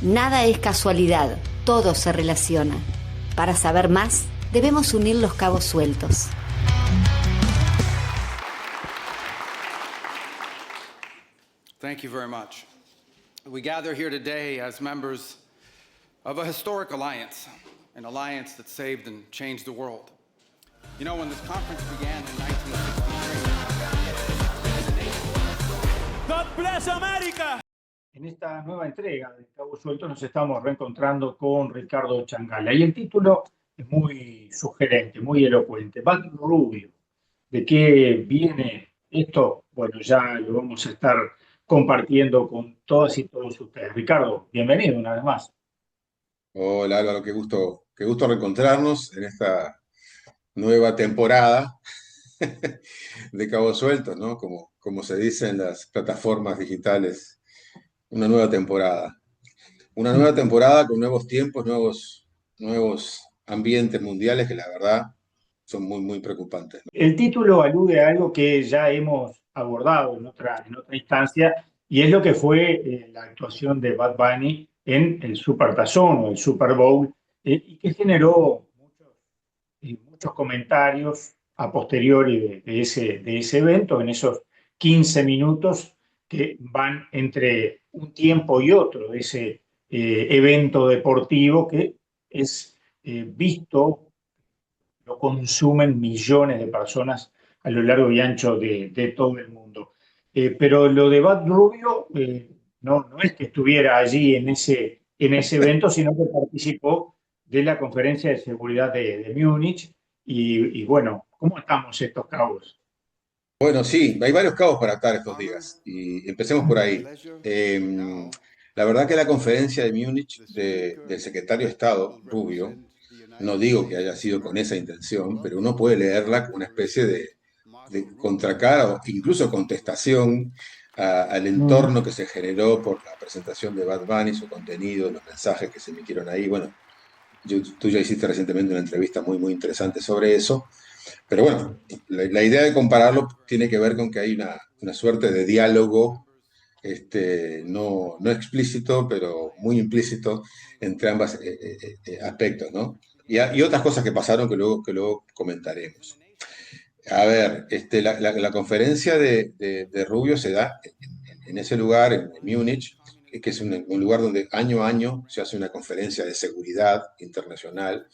Nada es casualidad, todo se relaciona. Para saber más, debemos unir los cabos sueltos. Thank you very much. We gather here today as members of a historic alliance, an alliance that saved and changed the world. You know, when this conference began in 1963... God bless America! En esta nueva entrega de Cabo Suelto nos estamos reencontrando con Ricardo Changala. Y el título es muy sugerente, muy elocuente. Bad Rubio. ¿De qué viene esto? Bueno, ya lo vamos a estar compartiendo con todas y todos ustedes. Ricardo, bienvenido una vez más. Hola Álvaro, qué gusto reencontrarnos en esta nueva temporada de Cabo Suelto, ¿no? Como se dice en las plataformas digitales, una nueva temporada. Una nueva temporada con nuevos tiempos, nuevos ambientes mundiales que la verdad son muy, muy preocupantes, ¿no? El título alude a algo que ya hemos abordado en otra instancia, y es lo que fue la actuación de Bad Bunny en el Supertazón o el Super Bowl, y que generó muchos comentarios a posteriori de ese evento, en esos 15 minutos que van entre un tiempo y otro de ese evento deportivo que es visto, lo consumen millones de personas a lo largo y ancho de todo el mundo. Pero lo de Bad Rubio no es que estuviera allí en ese evento, sino que participó de la conferencia de seguridad de Múnich. Y bueno, ¿cómo estamos estos cabos? Bueno, sí, hay varios cabos para atar estos días y empecemos por ahí. La verdad que la conferencia de Múnich del secretario de Estado, Rubio, no digo que haya sido con esa intención, pero uno puede leerla como una especie de contracara o incluso contestación al entorno que se generó por la presentación de Bad Bunny, su contenido, los mensajes que se emitieron ahí. Bueno, tú ya hiciste recientemente una entrevista muy, muy interesante sobre eso. Pero bueno, la idea de compararlo tiene que ver con que hay una suerte de diálogo, no explícito, pero muy implícito entre ambos aspectos, ¿no? Y otras cosas que pasaron que luego comentaremos. A ver, la conferencia de Rubio se da en ese lugar, en Múnich, que es un lugar donde año a año se hace una conferencia de seguridad internacional,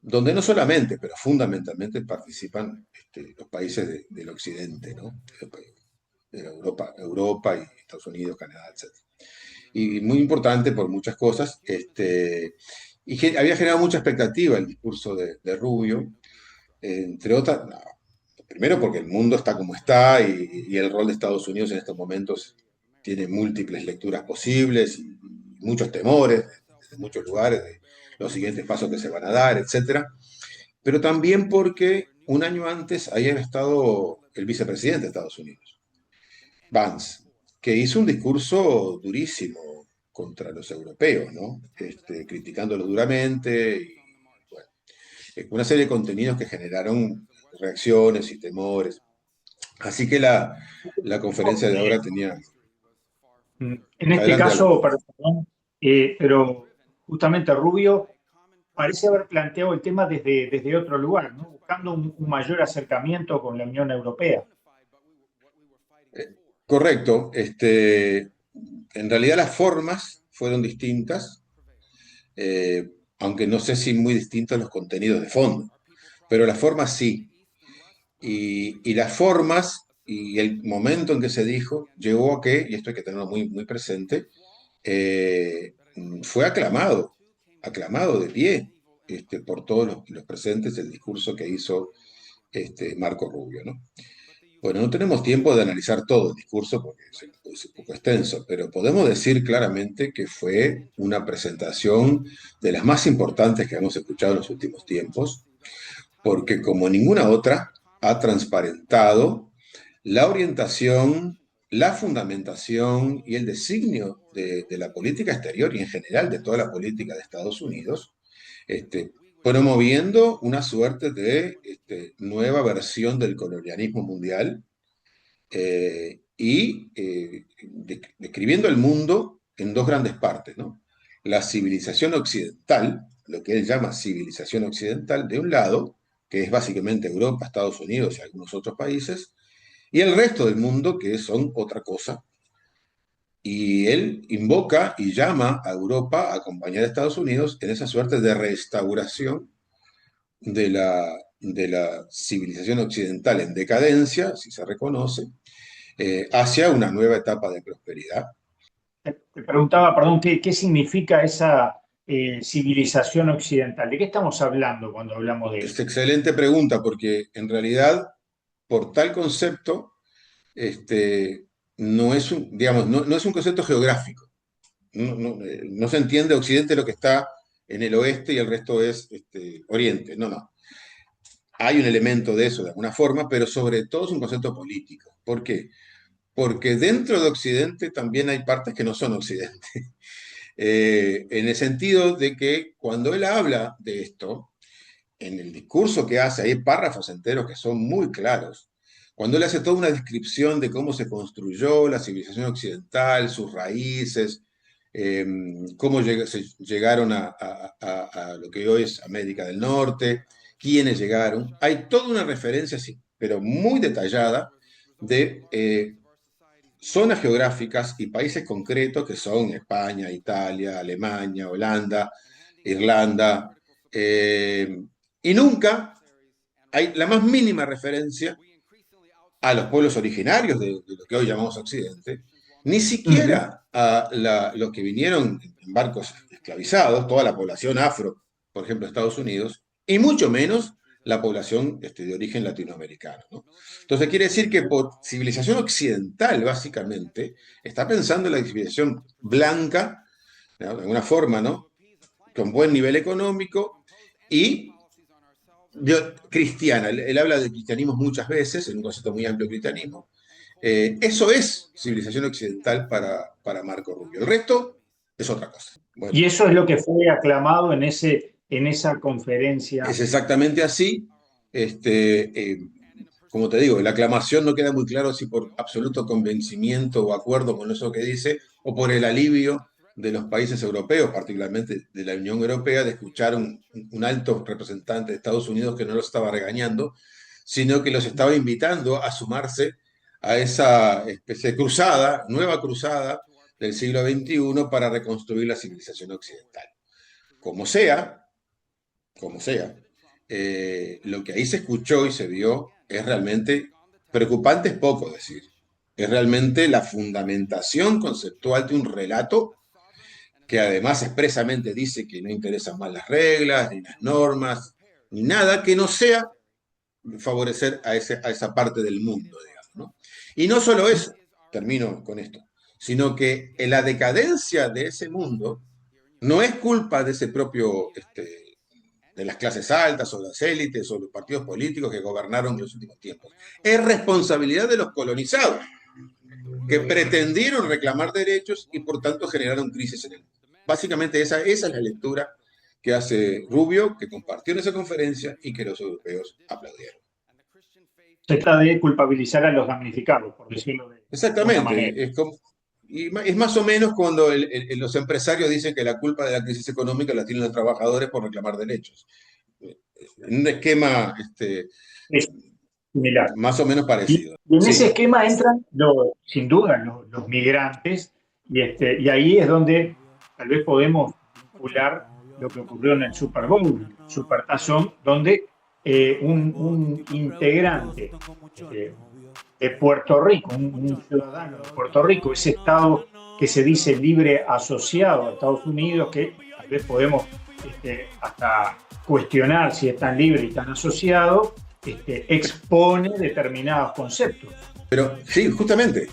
donde no solamente, pero fundamentalmente participan los países del occidente, ¿no? De Europa y Estados Unidos, Canadá, etc. Y muy importante por muchas cosas, había generado mucha expectativa el discurso de Rubio, entre otras, no, primero porque el mundo está como está y el rol de Estados Unidos en estos momentos tiene múltiples lecturas posibles y muchos temores desde muchos lugares de los siguientes pasos que se van a dar, etcétera. Pero también porque un año antes había estado el vicepresidente de Estados Unidos, Vance, que hizo un discurso durísimo contra los europeos, ¿no? Criticándolos duramente y bueno, una serie de contenidos que generaron reacciones y temores. Así que la conferencia de ahora tenía... En este Adelante, caso, Álvaro. perdón, pero justamente Rubio parece haber planteado el tema desde otro lugar, ¿no? Buscando un mayor acercamiento con la Unión Europea. Correcto. En realidad las formas fueron distintas, aunque no sé si muy distintos los contenidos de fondo, pero las formas sí. Y las formas y el momento en que se dijo llevó a que, y esto hay que tenerlo muy, muy presente, fue aclamado de pie por todos los presentes el discurso que hizo Marco Rubio, ¿no? Bueno, no tenemos tiempo de analizar todo el discurso porque es un poco extenso, pero podemos decir claramente que fue una presentación de las más importantes que hemos escuchado en los últimos tiempos, porque como ninguna otra ha transparentado la orientación, la fundamentación y el designio de la política exterior y en general de toda la política de Estados Unidos, promoviendo una suerte de nueva versión del colonialismo mundial y describiendo el mundo en dos grandes partes, ¿no? la civilización occidental, lo que él llama civilización occidental, de un lado, que es básicamente Europa, Estados Unidos y algunos otros países, y el resto del mundo, que son otra cosa. Y él invoca y llama a Europa a acompañar a Estados Unidos en esa suerte de restauración de la civilización occidental en decadencia, si se reconoce, hacia una nueva etapa de prosperidad. Te preguntaba, perdón, ¿qué significa esa civilización occidental? ¿De qué estamos hablando cuando hablamos de Es eso? excelente pregunta porque en realidad por tal concepto no es un, digamos, no es un concepto geográfico. No se entiende Occidente lo que está en el oeste y el resto es Oriente. No. Hay un elemento de eso de alguna forma, pero sobre todo es un concepto político. ¿Por qué? Porque dentro de Occidente también hay partes que no son Occidente. En el sentido de que cuando él habla de esto, en el discurso que hace, hay párrafos enteros que son muy claros. Cuando él hace toda una descripción de cómo se construyó la civilización occidental, sus raíces, cómo se llegaron a lo que hoy es América del Norte, quiénes llegaron, hay toda una referencia, sí, pero muy detallada, de zonas geográficas y países concretos que son España, Italia, Alemania, Holanda, Irlanda, y nunca hay la más mínima referencia a los pueblos originarios de lo que hoy llamamos Occidente, ni Ujú. siquiera a los que vinieron en barcos esclavizados, toda la población afro, por ejemplo, Estados Unidos, y mucho menos la población de origen latinoamericano, ¿no? Entonces quiere decir que por civilización occidental, básicamente, está pensando en la civilización blanca, ¿no? De alguna forma, ¿no? Con buen nivel económico y cristiana. Él habla de cristianismo muchas veces, en un concepto muy amplio de cristianismo. Eso es civilización occidental para Marco Rubio. El resto es otra cosa. Bueno, Y eso es lo que fue aclamado en esa conferencia. es exactamente así. Como te digo, la aclamación no queda muy claro si por absoluto convencimiento o acuerdo con eso que dice o por el alivio de los países europeos, particularmente de la Unión Europea, de escuchar un alto representante de Estados Unidos que no los estaba regañando, sino que los estaba invitando a sumarse a esa especie de cruzada, nueva cruzada del siglo XXI para reconstruir la civilización occidental. Como sea, como sea, lo que ahí se escuchó y se vio es realmente preocupante, es poco decir. Es realmente la fundamentación conceptual de un relato que además expresamente dice que no interesan más las reglas, ni las normas, ni nada que no sea favorecer a esa parte del mundo, digamos, ¿no? Y no solo eso, termino con esto, sino que la decadencia de ese mundo no es culpa de ese propio de las clases altas o las élites o los partidos políticos que gobernaron en los últimos tiempos. Es responsabilidad de los colonizados que pretendieron reclamar derechos y por tanto generaron crisis en el mundo. Básicamente esa es la lectura que hace Rubio, que compartió en esa conferencia y que los europeos aplaudieron. Se trata de culpabilizar a los damnificados, por decirlo de alguna manera. Exactamente, es más o menos cuando los empresarios dicen que la culpa de la crisis económica la tienen los trabajadores por reclamar derechos. En un esquema Es similar. más o menos Y, parecido. y en ese Sí, esquema entran, sin duda, los migrantes, y ahí es donde tal vez podemos vincular lo que ocurrió en el Super Bowl, el Supertazón, donde un integrante eh, de Puerto Rico, un ciudadano de Puerto Rico, ese Estado que se dice libre asociado a Estados Unidos, que tal vez podemos hasta cuestionar si es tan libre y tan asociado, expone determinados conceptos. pero sí, justamente,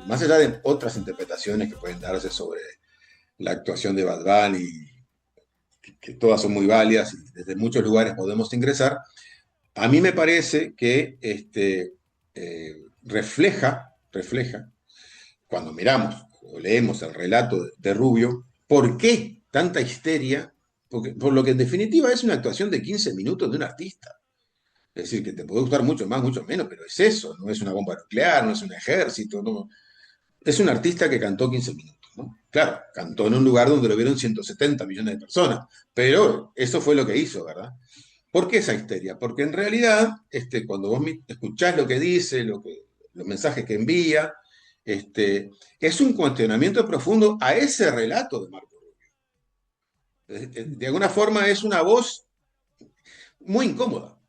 más allá de otras interpretaciones que pueden darse sobre la actuación de Bad Bunny, que todas son muy válidas y desde muchos lugares podemos ingresar, a mí me parece que refleja, cuando miramos o leemos el relato de Rubio, ¿por qué tanta histeria? Por lo que en definitiva es una actuación de 15 minutos de un artista. Es decir, que te puede gustar mucho más, mucho menos, pero es eso, no es una bomba nuclear, no es un ejército, no. Es un artista que cantó 15 minutos. ¿no? Claro, cantó en un lugar donde lo vieron 170 millones de personas, pero eso fue lo que hizo, ¿verdad? ¿Por qué esa histeria? Porque en realidad, cuando vos escuchás lo que dice, los mensajes que envía, es un cuestionamiento profundo a ese relato de Marco Rubio. De alguna forma es una voz muy incómoda.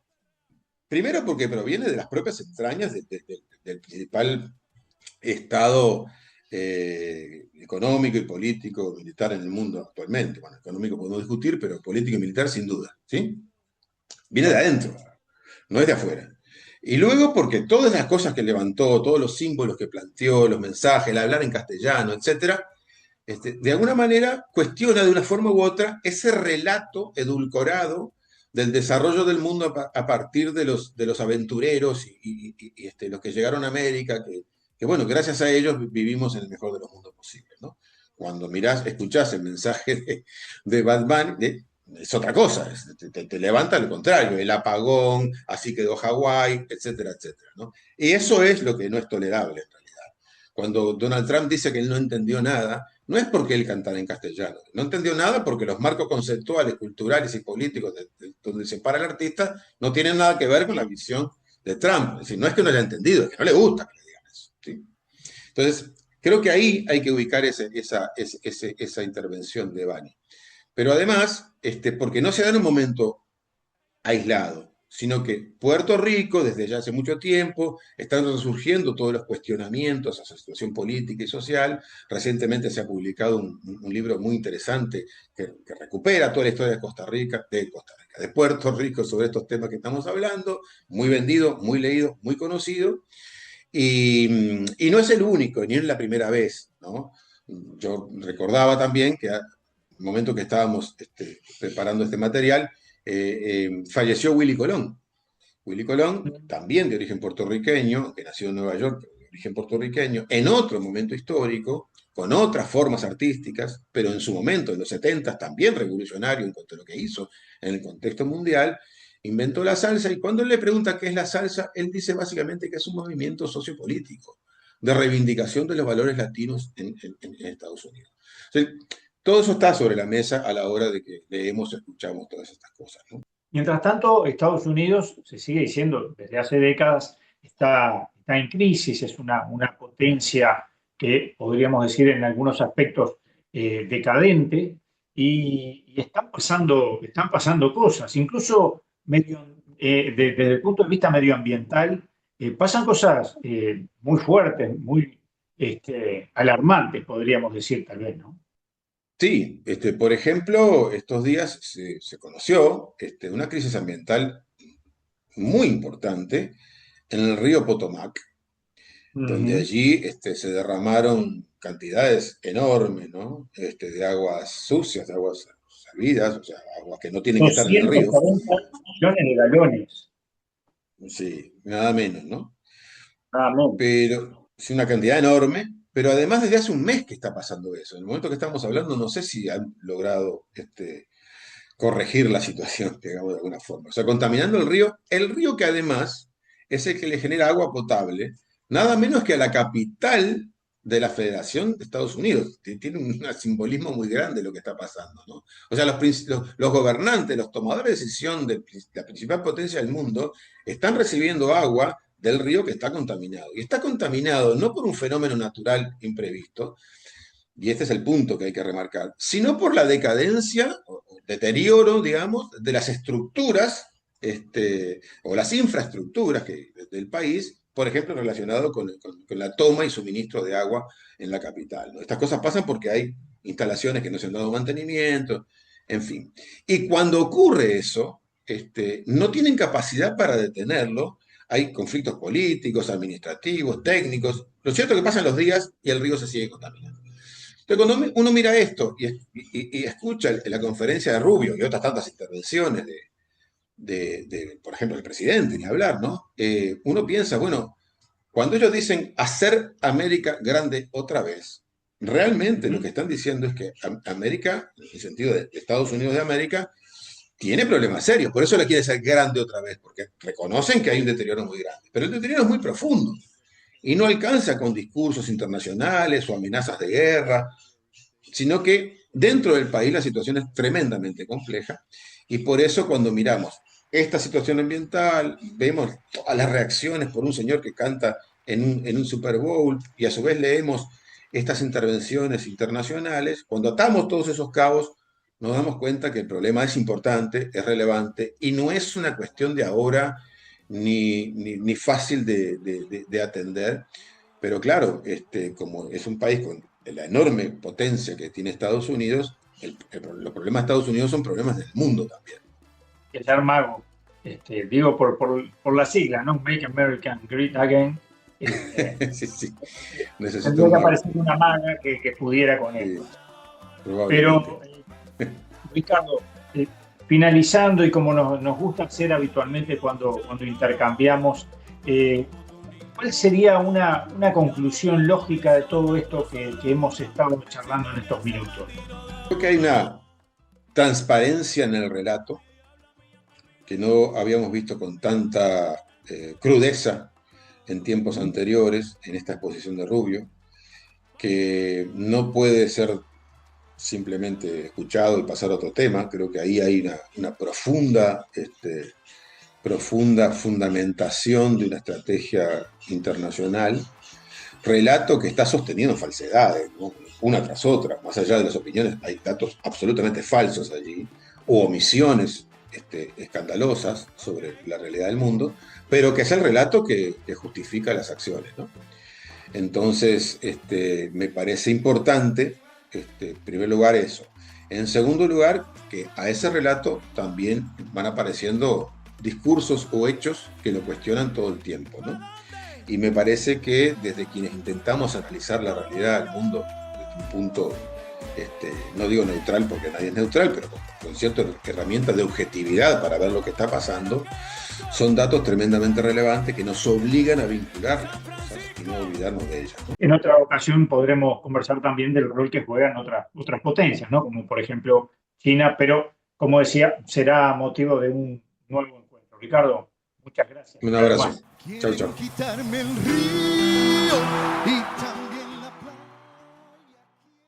Primero porque proviene de las propias entrañas del principal estado económico y político militar en el mundo actualmente. Bueno, económico podemos discutir, pero político y militar sin duda, ¿sí? Viene de adentro, no es de afuera. Y luego porque todas las cosas que levantó, todos los símbolos que planteó, los mensajes, el hablar en castellano, etcétera, de alguna manera cuestiona de una forma u otra ese relato edulcorado del desarrollo del mundo a partir de los aventureros y los que llegaron a América, que, bueno, gracias a ellos vivimos en el mejor de los mundos posibles, ¿no? Cuando escuchás el mensaje de Bad Bunny, es otra cosa, te levanta lo contrario, el apagón, así quedó Hawái, etcétera, etcétera, ¿no? Y eso es lo que no es tolerable en realidad. Cuando Donald Trump dice que él no entendió nada, no es porque él cantara en castellano, no entendió nada porque los marcos conceptuales, culturales y políticos donde se para el artista no tienen nada que ver con la visión de Trump. Es decir, no es que no haya entendido, es que no le gusta que le digan eso, ¿sí? Entonces, creo que ahí hay que ubicar esa intervención de Bani. Pero además, porque no se da en un momento aislado, sino que Puerto Rico, desde ya hace mucho tiempo, están resurgiendo todos los cuestionamientos a su situación política y social. Recientemente se ha publicado un libro muy interesante que recupera toda la historia de de Puerto Rico sobre estos temas que estamos hablando, muy vendido, muy leído, muy conocido. Y no es el único, ni es la primera vez, ¿no? Yo recordaba también que al momento que estábamos preparando este material, falleció Willy Colón. Willy Colón, también de origen puertorriqueño, que nació en Nueva York, pero de origen puertorriqueño, en otro momento histórico, con otras formas artísticas, pero en su momento, en los 70, también revolucionario en cuanto a lo que hizo en el contexto mundial, inventó la salsa, y cuando él le pregunta qué es la salsa, él dice básicamente que es un movimiento sociopolítico de reivindicación de los valores latinos en Estados Unidos. O sea, todo eso está sobre la mesa a la hora de que leemos, escuchamos todas estas cosas, ¿no? Mientras tanto, Estados Unidos, se sigue diciendo desde hace décadas, está en crisis, es una potencia que podríamos decir en algunos aspectos decadente, y están pasando cosas, incluso desde el punto de vista medioambiental, pasan cosas muy fuertes, muy alarmantes, podríamos decir tal vez, ¿no? Sí, por ejemplo, estos días se conoció una crisis ambiental muy importante en el río Potomac, donde allí se derramaron cantidades enormes, ¿no? De aguas sucias, de aguas servidas, o sea, aguas que no tienen que estar en el río. 240 millones de galones. Sí, nada menos, ¿no? Nada menos. Pero es una cantidad enorme, pero además desde hace un mes que está pasando eso. En el momento que estamos hablando, no sé si han logrado corregir la situación, digamos, de alguna forma. O sea, contaminando el río que además es el que le genera agua potable, nada menos que a la capital de la Federación de Estados Unidos. Tiene un simbolismo muy grande lo que está pasando, ¿no? O sea, los gobernantes, los tomadores de decisión de la principal potencia del mundo, están recibiendo agua del río que está contaminado. Y está contaminado no por un fenómeno natural imprevisto, y este es el punto que hay que remarcar, sino por la decadencia o deterioro, digamos, de las estructuras o las infraestructuras del país, por ejemplo, relacionado con la toma y suministro de agua en la capital, ¿no? Estas cosas pasan porque hay instalaciones que no se han dado mantenimiento, en fin. Y cuando ocurre eso, no tienen capacidad para detenerlo. Hay conflictos políticos, administrativos, técnicos. Lo cierto es que pasan los días y el río se sigue contaminando. Entonces, cuando uno mira esto y escucha la conferencia de Rubio y otras tantas intervenciones por ejemplo, del presidente, ni hablar, ¿no? Uno piensa, bueno, cuando ellos dicen hacer América grande otra vez, realmente lo que están diciendo es que América, en el sentido de Estados Unidos de América, tiene problemas serios. Por eso le quiere ser grande otra vez, porque reconocen que hay un deterioro muy grande. Pero el deterioro es muy profundo y no alcanza con discursos internacionales o amenazas de guerra. sino que dentro del país la situación es tremendamente compleja y por eso cuando miramos esta situación ambiental, vemos todas las reacciones por un señor que canta en un Super Bowl y a su vez leemos estas intervenciones internacionales, cuando atamos todos esos cabos, nos damos cuenta que el problema es importante, es relevante y no es una cuestión de ahora ni fácil de atender. Pero claro, como es un país con la enorme potencia que tiene Estados Unidos, los problemas de Estados Unidos son problemas del mundo también. El mago, digo por la sigla, ¿no? Make America Great Again. Sí, sí. Tendría que aparecer una maga que pudiera con él. Sí, pero, Ricardo, finalizando y como nos gusta hacer habitualmente cuando intercambiamos, ¿cuál sería una conclusión lógica de todo esto que hemos estado charlando en estos minutos? Creo que hay una transparencia en el relato que no habíamos visto con tanta crudeza en tiempos anteriores, en esta exposición de Rubio, que no puede ser simplemente escuchado y pasar a otro tema. Creo que ahí hay una profunda fundamentación de una estrategia internacional, relato que está sosteniendo falsedades, ¿no? Una tras otra, más allá de las opiniones, hay datos absolutamente falsos allí, o omisiones escandalosas sobre la realidad del mundo, pero que es el relato que justifica las acciones, ¿no? Entonces, me parece importante, en primer lugar, eso. En segundo lugar, que a ese relato también van apareciendo discursos o hechos que lo cuestionan todo el tiempo, ¿no? Y me parece que desde quienes intentamos analizar la realidad del mundo desde un punto, no digo neutral porque nadie es neutral, pero con ciertas herramientas de objetividad para ver lo que está pasando, son datos tremendamente relevantes que nos obligan a vincular las cosas y no olvidarnos de ellas, ¿no? En otra ocasión podremos conversar también del rol que juegan otras potencias, ¿no? Como por ejemplo China, pero como decía, será motivo de un nuevo encuentro. Ricardo, muchas gracias. Un abrazo. Chau, chau.